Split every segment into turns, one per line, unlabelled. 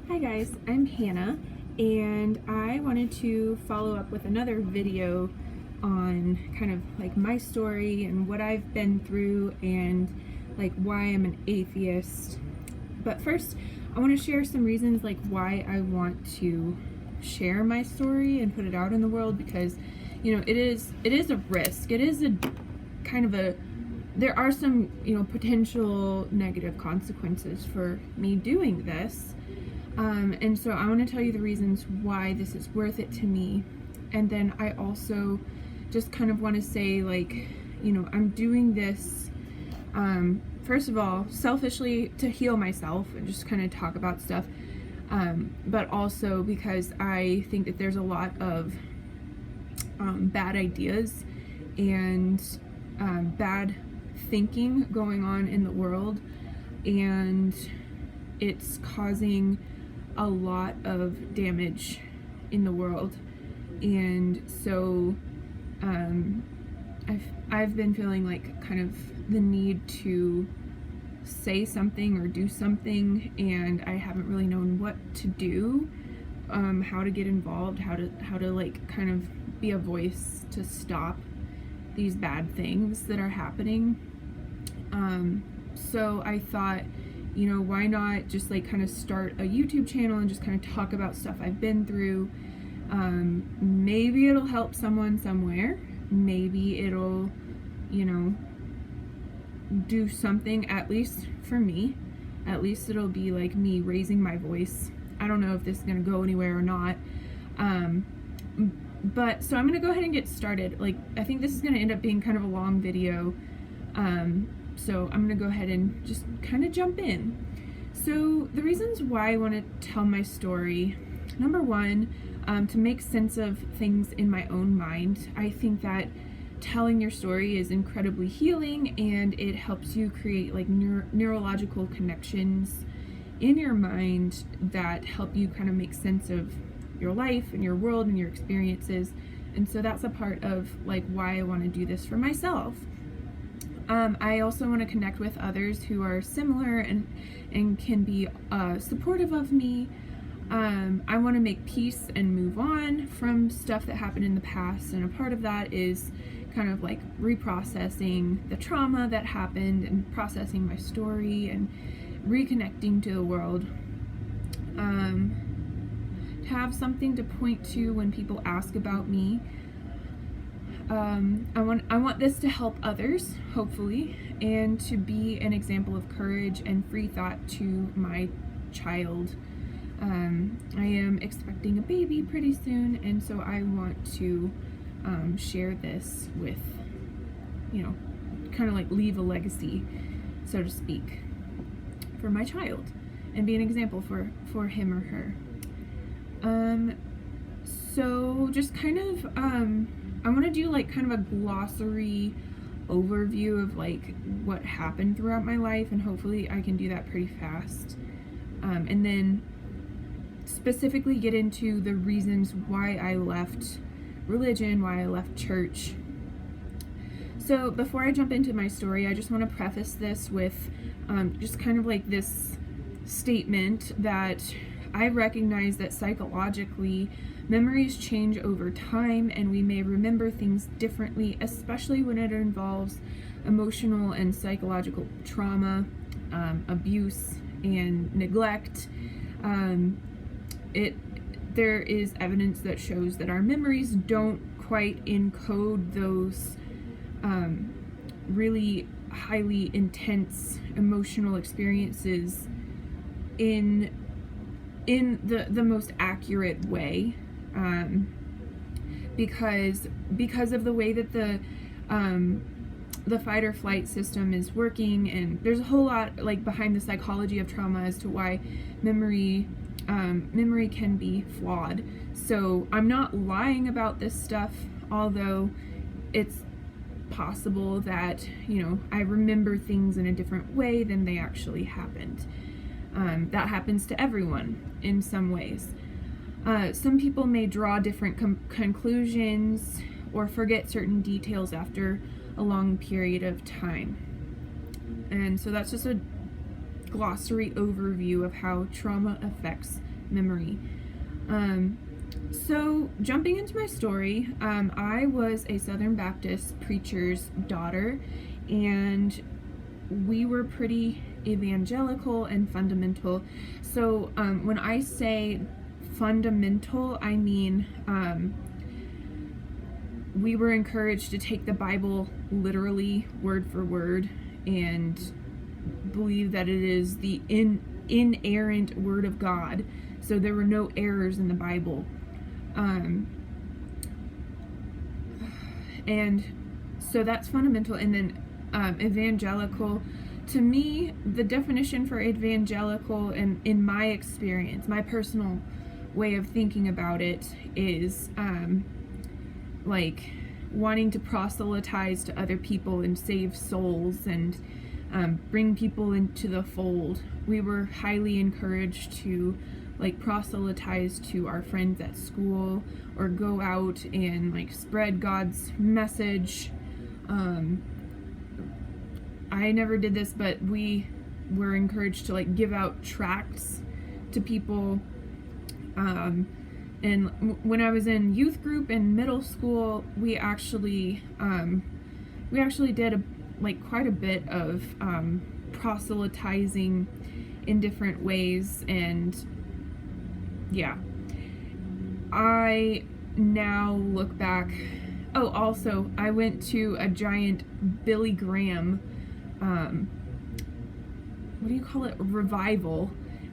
Hi guys, I'm Hannah, and I wanted to follow up with another video on kind of like my story and what I've been through and like why I'm an atheist. But first, I want to share some reasons like why I want to share my story and put it out in the world, because it is a risk. It is a kind of a there are some potential negative consequences for me doing this. And so I want to tell you the reasons why this is worth it to me. And then I also just kind of want to say, like, I'm doing this, first of all, selfishly to heal myself and just kind of talk about stuff. But also because I think that there's a lot of bad ideas and bad thinking going on in the world, and it's causing a lot of damage in the world. And so I've been feeling like kind of the need to say something or do something, and I haven't really known what to do, how to get involved, how to like kind of be a voice to stop these bad things that are happening. So I thought, why not just like kind of start a YouTube channel and just kind of talk about stuff I've been through. Maybe it'll help someone somewhere. Maybe it'll, do something, at least for me. At least it'll be like me raising my voice. I don't know if this is going to go anywhere or not. But so I'm going to go ahead and get started. Like, I think this is going to end up being kind of a long video. So I'm going to go ahead and just kind of jump in. So the reasons why I want to tell my story, number one, to make sense of things in my own mind. I think that telling your story is incredibly healing, and it helps you create like neurological connections in your mind that help you kind of make sense of your life and your world and your experiences. And so that's a part of like why I want to do this for myself. I also want to connect with others who are similar and can be supportive of me. I want to make peace and move on from stuff that happened in the past, and a part of that is kind of like reprocessing the trauma that happened and processing my story and reconnecting to the world. To have something to point to when people ask about me. I want this to help others, hopefully, and to be an example of courage and free thought to my child. I am expecting a baby pretty soon, and so I want to share this with, kind of like leave a legacy, so to speak, for my child, and be an example for him or her. So just kind of, I want to do like kind of a glossary overview of like what happened throughout my life, and hopefully I can do that pretty fast. And then specifically get into the reasons why I left religion, why I left church. So before I jump into my story, I just want to preface this with just kind of like this statement that I recognize that psychologically memories change over time, and we may remember things differently, especially when it involves emotional and psychological trauma, abuse, and neglect. There is evidence that shows that our memories don't quite encode those really highly intense emotional experiences in the most accurate way, because of the way that the fight or flight system is working. And there's a whole lot like behind the psychology of trauma as to why memory can be flawed. So I'm not lying about this stuff, although it's possible that I remember things in a different way than they actually happened. That happens to everyone in some ways. Some people may draw different conclusions or forget certain details after a long period of time. And so that's just a glossary overview of how trauma affects memory. So jumping into my story, I was a Southern Baptist preacher's daughter, and we were pretty evangelical and fundamental. So when I say fundamental, I mean we were encouraged to take the Bible literally, word for word, and believe that it is the inerrant word of God. So there were no errors in the Bible. And so that's fundamental. And then evangelical, to me, the definition for evangelical, and in my experience, my personal way of thinking about it, is like wanting to proselytize to other people and save souls and bring people into the fold. We were highly encouraged to like proselytize to our friends at school, or go out and like spread God's message. I never did this, but we were encouraged to like give out tracts to people. And when I was in youth group in middle school, we actually did quite a bit of proselytizing in different ways. And yeah, I now look back. Oh, also, I went to a giant Billy Graham, revival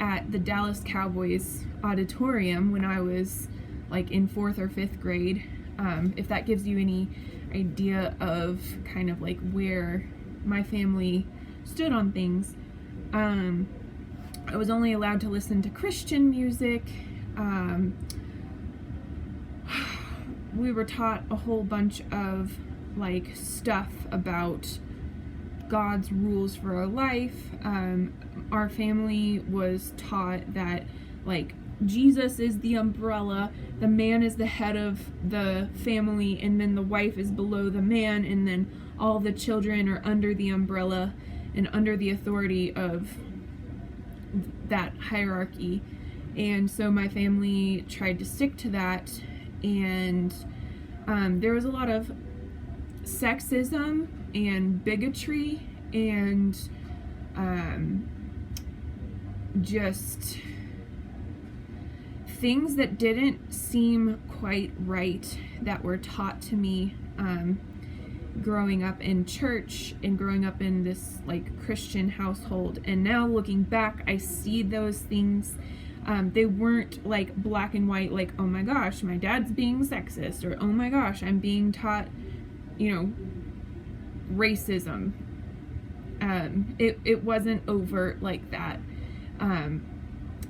at the Dallas Cowboys auditorium when I was like in 4th or 5th grade. If that gives you any idea of kind of like where my family stood on things. I was only allowed to listen to Christian music. We were taught a whole bunch of like stuff about God's rules for our life. Our family was taught that like Jesus is the umbrella, the man is the head of the family, and then the wife is below the man, and then all the children are under the umbrella and under the authority of that hierarchy. And so my family tried to stick to that, and there was a lot of sexism and bigotry and just things that didn't seem quite right that were taught to me growing up in church and growing up in this like Christian household. And now looking back, I see those things. They weren't like black and white, like, oh my gosh, my dad's being sexist, or oh my gosh, I'm being taught, racism. It wasn't overt like that.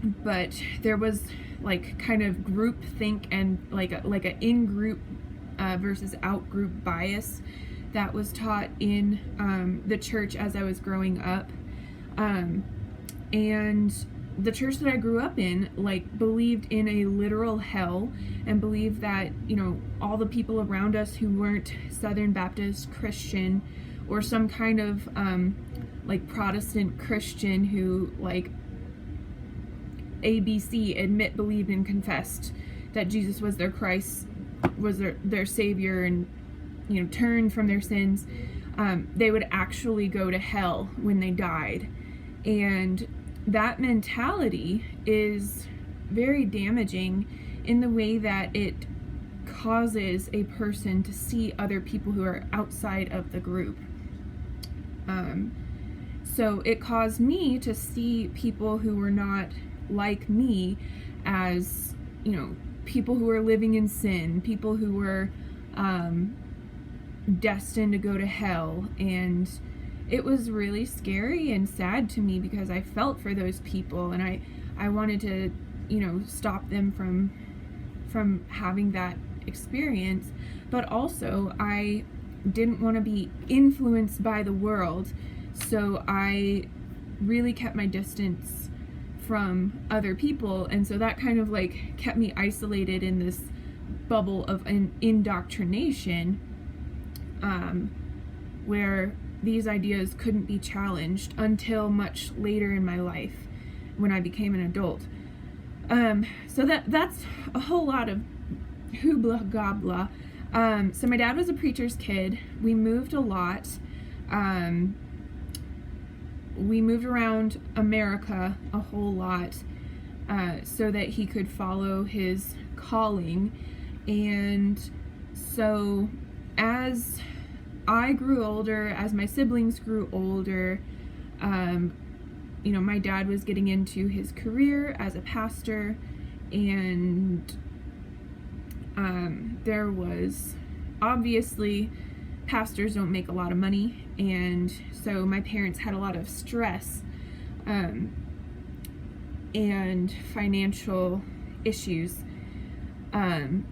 But there was like kind of group think and like a in-group versus out-group bias that was taught in the church as I was growing up. And the church that I grew up in like believed in a literal hell, and believed that all the people around us who weren't Southern Baptist Christian or some kind of like Protestant Christian who like ABC admit, believed, and confessed that Jesus was their Christ, was their Savior, and turned from their sins, they would actually go to hell when they died. And that mentality is very damaging in the way that it causes a person to see other people who are outside of the group. So it caused me to see people who were not like me as, people who were living in sin, people who were destined to go to hell. And it was really scary and sad to me because I felt for those people, and I wanted to, stop them from having that experience. But also I didn't want to be influenced by the world, so I really kept my distance from other people. And so that kind of like kept me isolated in this bubble of an indoctrination, where these ideas couldn't be challenged until much later in my life when I became an adult. So that's a whole lot of hoobla gobla. So my dad was a preacher's kid. We moved a lot. We moved around America a whole lot so that he could follow his calling. And so as I grew older, as my siblings grew older, my dad was getting into his career as a pastor, and there was obviously pastors don't make a lot of money, and so my parents had a lot of stress and financial issues, and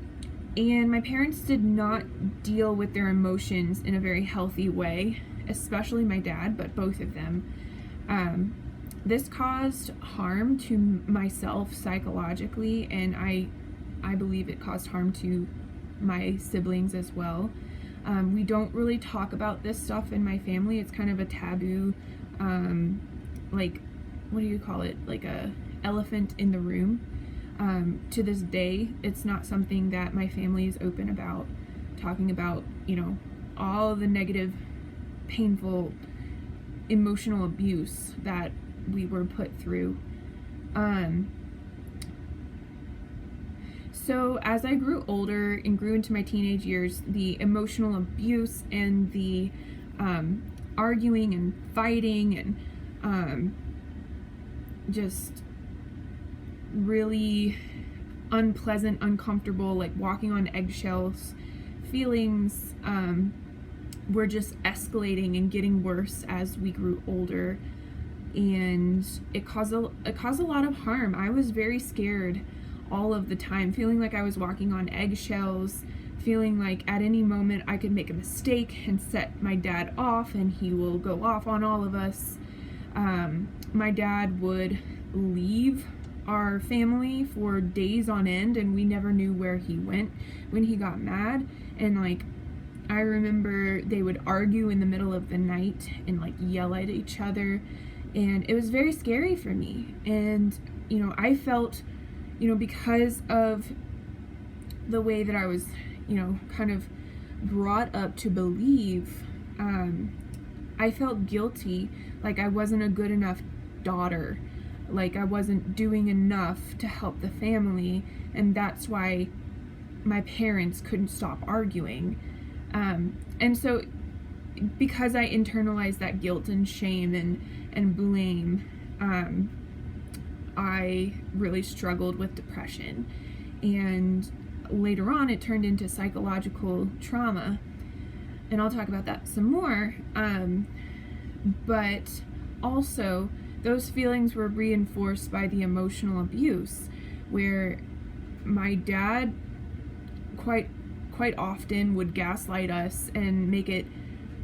my parents did not deal with their emotions in a very healthy way, especially my dad, but both of them. This caused harm to myself psychologically, and I believe it caused harm to my siblings as well. We don't really talk about this stuff in my family. It's kind of a taboo, like, what do you call it? Like a elephant in the room. To this day, it's not something that my family is open about, talking about, all the negative, painful, emotional abuse that we were put through. So as I grew older and grew into my teenage years, the emotional abuse and the arguing and fighting and just really unpleasant, uncomfortable, like walking on eggshells feelings were just escalating and getting worse as we grew older, and it caused a lot of harm. I was very scared all of the time, feeling like I was walking on eggshells, feeling like at any moment I could make a mistake and set my dad off, and he will go off on all of us. My dad would leave our family for days on end, and we never knew where he went when he got mad. And I remember they would argue in the middle of the night and yell at each other, and it was very scary for me. And I felt, because of the way that I was kind of brought up to believe, I felt guilty, like I wasn't a good enough daughter, like I wasn't doing enough to help the family, and that's why my parents couldn't stop arguing. And so because I internalized that guilt and shame and blame, I really struggled with depression, and later on it turned into psychological trauma, and I'll talk about that some more. But also those feelings were reinforced by the emotional abuse, where my dad quite often would gaslight us and make it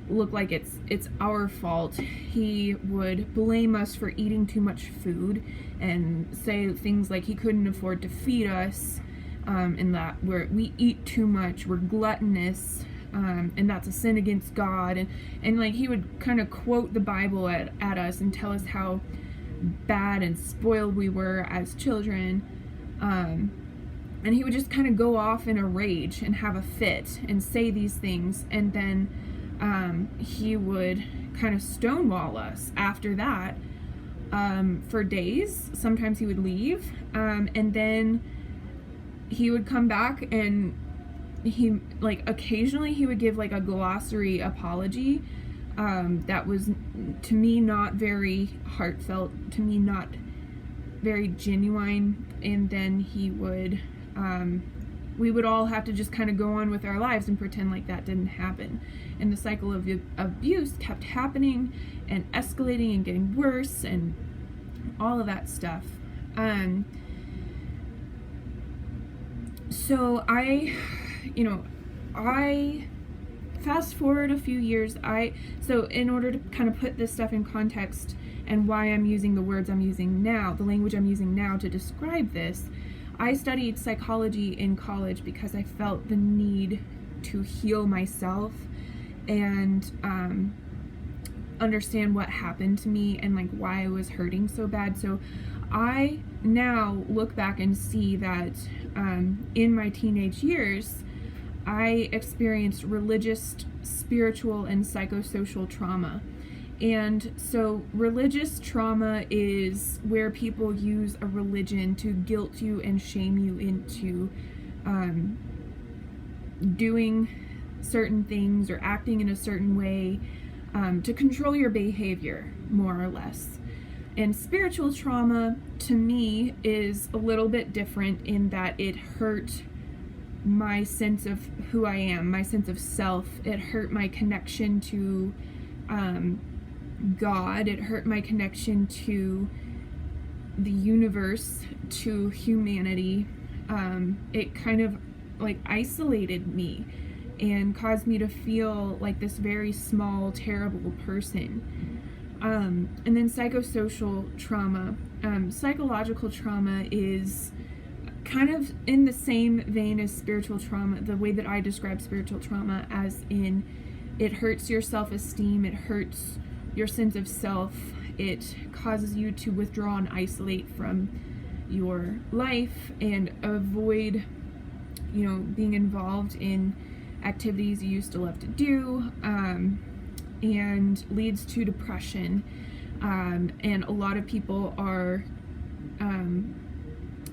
look like it's our fault. He would blame us for eating too much food and say things like he couldn't afford to feed us, and that we eat too much, we're gluttonous, and that's a sin against God, and he would kind of quote the Bible at us and tell us how bad and spoiled we were as children, and he would just kind of go off in a rage and have a fit and say these things, and then he would kind of stonewall us after that for days. Sometimes he would leave, and then he would come back, and he occasionally he would give a glossary apology that was, to me, not very heartfelt, to me not very genuine, and then he would we would all have to just kind of go on with our lives and pretend like that didn't happen, and the cycle of abuse kept happening and escalating and getting worse and all of that stuff. So I fast forward a few years, so in order to kind of put this stuff in context and why I'm using the words I'm using now, the language I'm using now to describe this, I studied psychology in college because I felt the need to heal myself, and understand what happened to me and like why I was hurting so bad. So I now look back and see that in my teenage years, I experienced religious, spiritual, and psychosocial trauma. And so religious trauma is where people use a religion to guilt you and shame you into doing certain things or acting in a certain way to control your behavior, more or less. And spiritual trauma, to me, is a little bit different in that it hurt my sense of who I am, my sense of self. It hurt my connection to God. It hurt my connection to the universe, to humanity. It kind of like isolated me and caused me to feel like this very small, terrible person. And then psychosocial trauma. Psychological trauma is kind of in the same vein as spiritual trauma, the way that I describe spiritual trauma, as in it hurts your self-esteem, it hurts your sense of self, it causes you to withdraw and isolate from your life and avoid, being involved in activities you used to love to do, and leads to depression. And a lot of people are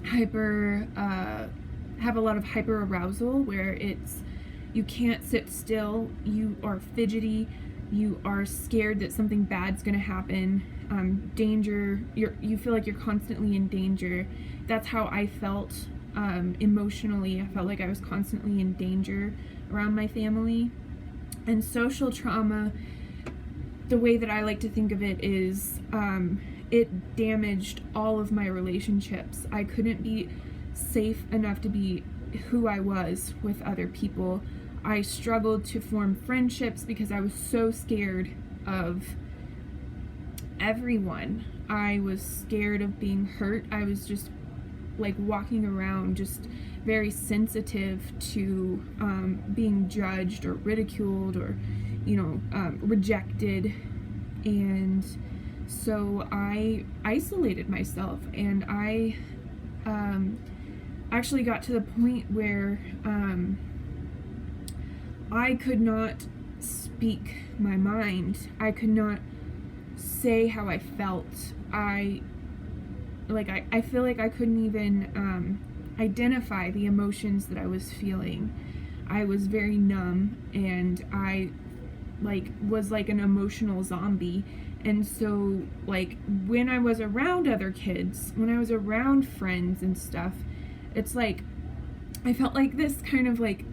have a lot of hyper arousal, where you can't sit still, you are fidgety, you are scared that something bad's gonna happen, danger, you feel like you're constantly in danger. That's how I felt emotionally. I felt like I was constantly in danger around my family. And social trauma, the way that I like to think of it is it damaged all of my relationships. I couldn't be safe enough to be who I was with other people. I struggled to form friendships because I was so scared of everyone. I was scared of being hurt. I was just like walking around just very sensitive to being judged or ridiculed or rejected. And so I isolated myself, and I actually got to the point where I could not speak my mind. I could not say how I felt. I feel like I couldn't even identify the emotions that I was feeling. I was very numb, and I was like an emotional zombie. And so when I was around other kids, when I was around friends and stuff, it's like I felt like this kind of like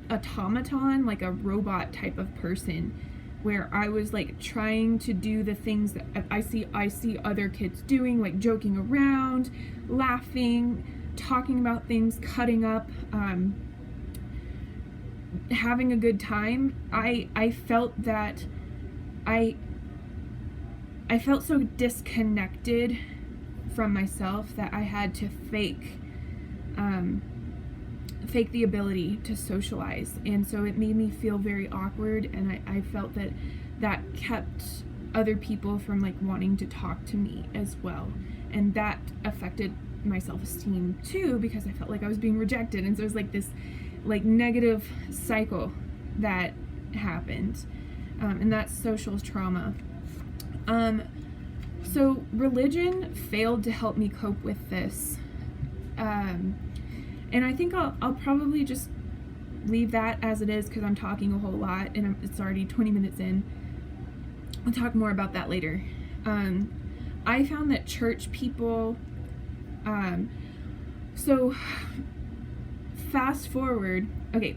automaton, like a robot type of person, where I was like trying to do the things that I see other kids doing, like joking around, laughing, talking about things, cutting up, having a good time. I felt that I felt so disconnected from myself that I had to fake the ability to socialize. And so it made me feel very awkward, and I felt that kept other people from wanting to talk to me as well. And that affected my self-esteem too, because I felt like I was being rejected. And so it was this negative cycle that happened. And that's social trauma. So religion failed to help me cope with this. And I think I'll probably just leave that as it is, because I'm talking a whole lot, and it's already 20 minutes in. I'll talk more about that later. I found that church people, so fast forward, okay,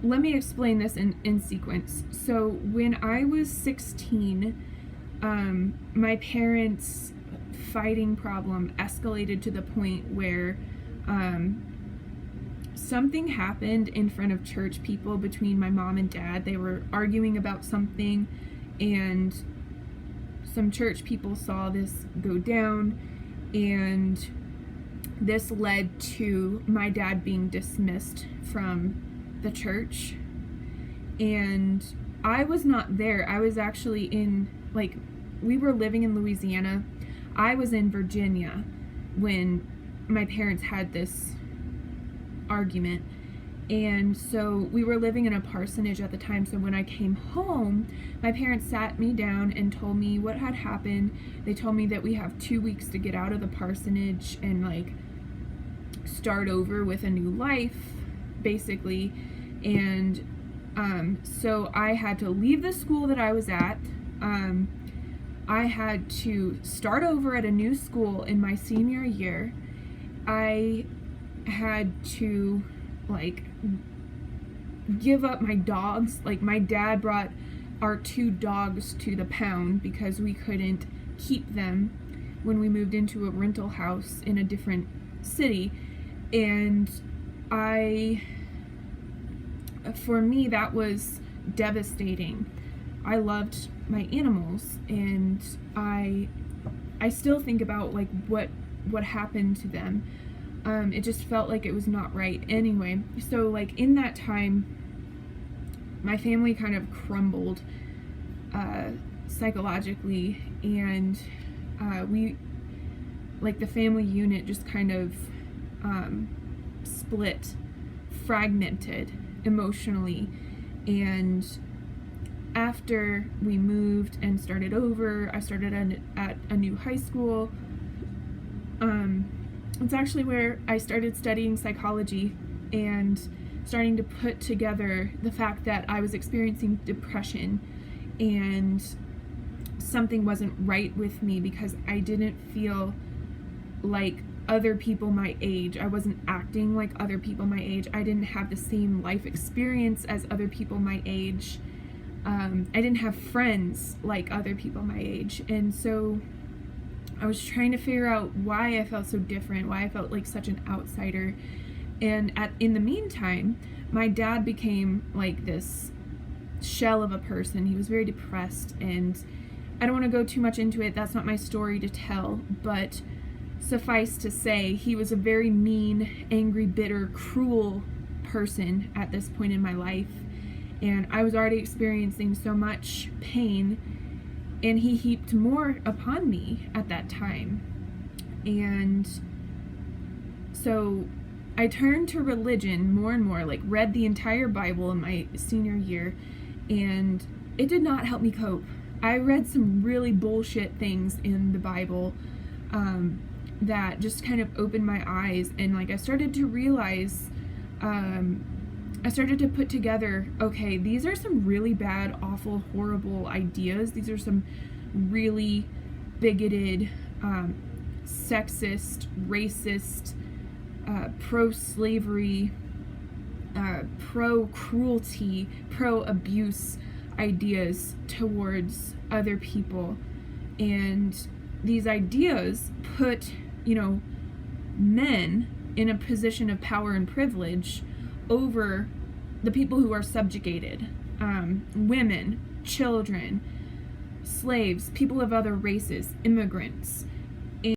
let me explain this in sequence. So when I was 16, my parents' fighting problem escalated to the point where something happened in front of church people between my mom and dad. They were arguing about something, and some church people saw this go down, and this led to my dad being dismissed from the church, and I was not there. I was actually in, like, we were living in Louisiana. I was in Virginia when my parents had this argument. And so we were living in a parsonage at the time. So when I came home, my parents sat me down and told me what had happened. They told me that we have 2 weeks to get out of the parsonage and like start over with a new life, basically. And so I had to leave the school that I was at. I had to start over at a new school in my senior year. I had to like give up my dogs. Like, my dad brought our 2 dogs to the pound because we couldn't keep them when we moved into a rental house in a different city. And for me, that was devastating. I loved my animals, and I still think about like what happened to them. It just felt like it was not right. Anyway, so like in that time, my family kind of crumbled psychologically, and we, like, the family unit just kind of split, fragmented emotionally. And after we moved and started over, I started at a new high school. It's actually where I started studying psychology and starting to put together the fact that I was experiencing depression and something wasn't right with me because I didn't feel like other people my age. I wasn't acting like other people my age. I didn't have the same life experience as other people my age. I didn't have friends like other people my age. And so I was trying to figure out why I felt so different, why I felt like such an outsider. And in the meantime, my dad became like this shell of a person. He was very depressed, and I don't want to go too much into it. That's not my story to tell, but suffice to say, he was a very mean, angry, bitter, cruel person at this point in my life. And I was already experiencing so much pain, and he heaped more upon me at that time. And so I turned to religion more and more, like read the entire Bible in my senior year, and it did not help me cope. I read some really bullshit things in the Bible that just kind of opened my eyes, and like I started to realize, I started to put together, okay, these are some really bad, awful, horrible ideas. These are some really bigoted, sexist, racist, pro-slavery, pro-cruelty, pro-abuse ideas towards other people. And these ideas put, men in a position of power and privilege over the people who are subjugated, women, children, slaves, people of other races, immigrants.